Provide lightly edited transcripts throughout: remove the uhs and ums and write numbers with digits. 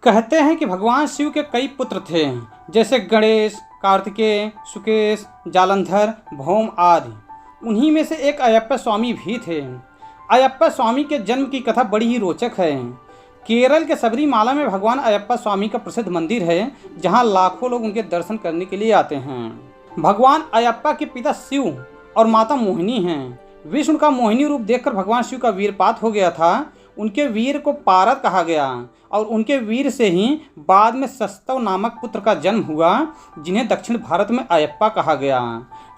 कहते हैं कि भगवान शिव के कई पुत्र थे, जैसे गणेश, कार्तिकेय, सुकेश, जालंधर, भौम आदि। उन्हीं में से एक अयप्पा स्वामी भी थे। अयप्पा स्वामी के जन्म की कथा बड़ी ही रोचक है। केरल के सबरीमाला में भगवान अयप्पा स्वामी का प्रसिद्ध मंदिर है, जहां लाखों लोग उनके दर्शन करने के लिए आते हैं। भगवान अयप्पा के पिता शिव और माता मोहिनी हैं। विष्णु का मोहिनी रूप देखकर भगवान शिव का वीरपात हो गया था। उनके वीर को पारद कहा गया और उनके वीर से ही बाद में सस्तव नामक पुत्र का जन्म हुआ, जिन्हें दक्षिण भारत में अयप्पा कहा गया।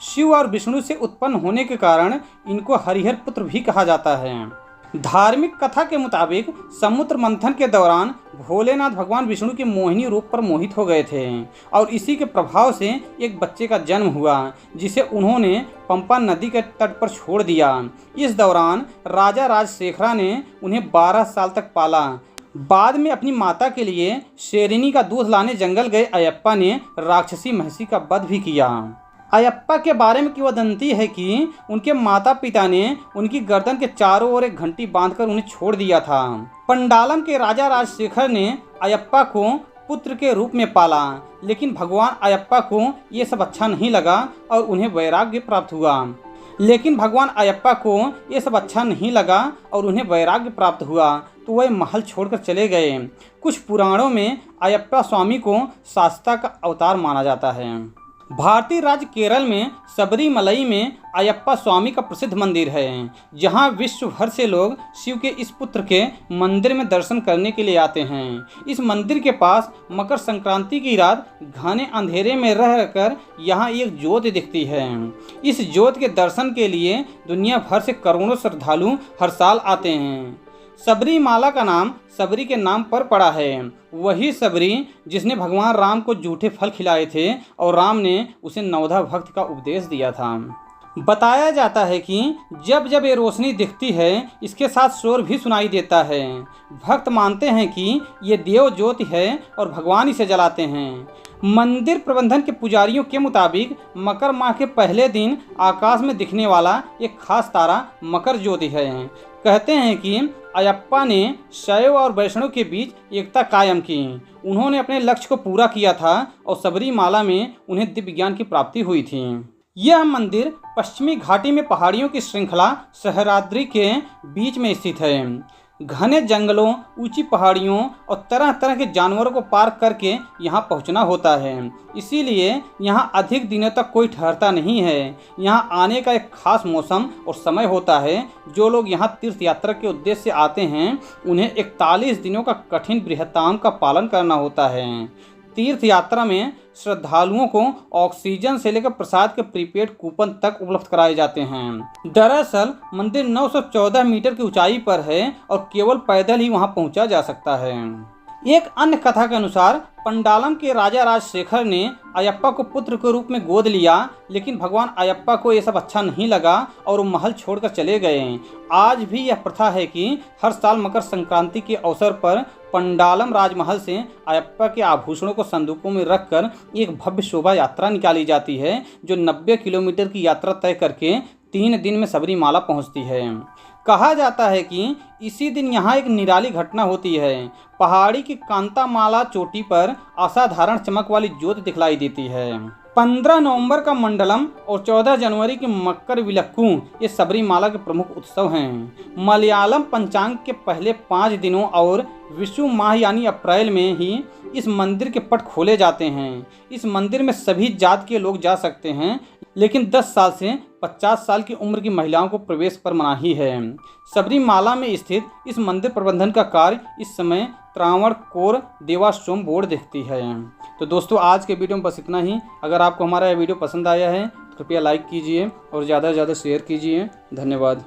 शिव और विष्णु से उत्पन्न होने के कारण इनको हरिहर पुत्र भी कहा जाता है। धार्मिक कथा के मुताबिक समुद्र मंथन के दौरान भोलेनाथ भगवान विष्णु के मोहिनी रूप पर मोहित हो गए थे और इसी के प्रभाव से एक बच्चे का जन्म हुआ, जिसे उन्होंने पंपा नदी के तट पर छोड़ दिया। इस दौरान राजा राजशेखरा ने उन्हें 12 साल तक पाला। बाद में अपनी माता के लिए शेरनी का दूध लाने जंगल गए अयप्पा ने राक्षसी महिषी का वध भी किया। अयप्पा के बारे में किंवदंती है कि उनके माता पिता ने उनकी गर्दन के चारों ओर एक घंटी बांधकर उन्हें छोड़ दिया था। पंडालम के राजा राजशेखर ने अयप्पा को पुत्र के रूप में पाला, लेकिन भगवान अयप्पा को ये सब अच्छा नहीं लगा और उन्हें वैराग्य प्राप्त हुआ। तो वह महल छोड़कर चले गए। कुछ पुराणों में अयप्पा स्वामी को शास्ता का अवतार माना जाता है। भारतीय राज्य केरल में सबरीमलई में अयप्पा स्वामी का प्रसिद्ध मंदिर है, जहां विश्व भर से लोग शिव के इस पुत्र के मंदिर में दर्शन करने के लिए आते हैं। इस मंदिर के पास मकर संक्रांति की रात घने अंधेरे में रहकर यहां एक ज्योत दिखती है। इस ज्योत के दर्शन के लिए दुनिया भर से करोड़ों श्रद्धालु हर साल आते हैं। सबरीमाला का नाम सबरी के नाम पर पड़ा है। वही सबरी जिसने भगवान राम को जूठे फल खिलाए थे और राम ने उसे नवधा भक्ति का उपदेश दिया था। बताया जाता है कि जब जब ये रोशनी दिखती है, इसके साथ शोर भी सुनाई देता है। भक्त मानते हैं कि ये देव ज्योति है और भगवान इसे जलाते हैं। मंदिर प्रबंधन के पुजारियों के मुताबिक मकर माह के पहले दिन आकाश में दिखने वाला एक खास तारा मकर ज्योति है। कहते हैं कि अयप्पा ने शैव और वैष्णव के बीच एकता कायम की। उन्होंने अपने लक्ष्य को पूरा किया था और सबरीमाला में उन्हें दिव्य ज्ञान की प्राप्ति हुई थी। यह मंदिर पश्चिमी घाटी में पहाड़ियों की श्रृंखला सहस्राद्रि के बीच में स्थित है। घने जंगलों, ऊंची पहाड़ियों और तरह तरह के जानवरों को पार करके यहाँ पहुँचना होता है, इसीलिए यहाँ अधिक दिनों तक कोई ठहरता नहीं है। यहाँ आने का एक खास मौसम और समय होता है। जो लोग यहाँ तीर्थ यात्रा के उद्देश्य से आते हैं, उन्हें 41 दिनों का कठिन बृहत्ताम का पालन करना होता है। तीर्थ यात्रा में श्रद्धालुओं को ऑक्सीजन से लेकर प्रसाद के प्रीपेड कूपन तक उपलब्ध कराए जाते हैं। दरअसल मंदिर 914 मीटर की ऊंचाई पर है और केवल पैदल ही वहां पहुंचा जा सकता है। एक अन्य कथा के अनुसार पंडालम के राजा राजशेखर ने अयप्पा को पुत्र के रूप में गोद लिया, लेकिन भगवान अयप्पा को ये सब अच्छा नहीं लगा और वो महल छोड़कर चले गए। आज भी यह प्रथा है कि हर साल मकर संक्रांति के अवसर पर पंडालम राजमहल से अयप्पा के आभूषणों को संदूकों में रखकर एक भव्य शोभा यात्रा निकाली जाती है, जो 90 किलोमीटर की यात्रा तय करके 3 दिन में सबरीमाला पहुंचती है। कहा जाता है कि इसी दिन यहाँ एक निराली घटना होती है। पहाड़ी की कांतामाला चोटी पर असाधारण चमक वाली ज्योत दिखलाई देती है। 15 नवंबर का मंडलम और 14 जनवरी की मकर विलक्कू ये सबरीमाला के प्रमुख उत्सव हैं। मलयालम पंचांग के पहले 5 दिनों और विषु माह यानी अप्रैल में ही इस मंदिर के पट खोले जाते हैं। इस मंदिर में सभी जात के लोग जा सकते हैं, लेकिन 10 साल से 50 साल की उम्र की महिलाओं को प्रवेश पर मनाही है। सबरीमाला में स्थित इस मंदिर प्रबंधन का कार्य इस समय त्रावणकोर देवाश्रम बोर्ड देखती है। तो दोस्तों, आज के वीडियो में बस इतना ही। अगर आपको हमारा यह वीडियो पसंद आया है तो कृपया लाइक कीजिए और ज़्यादा से ज़्यादा शेयर कीजिए। धन्यवाद।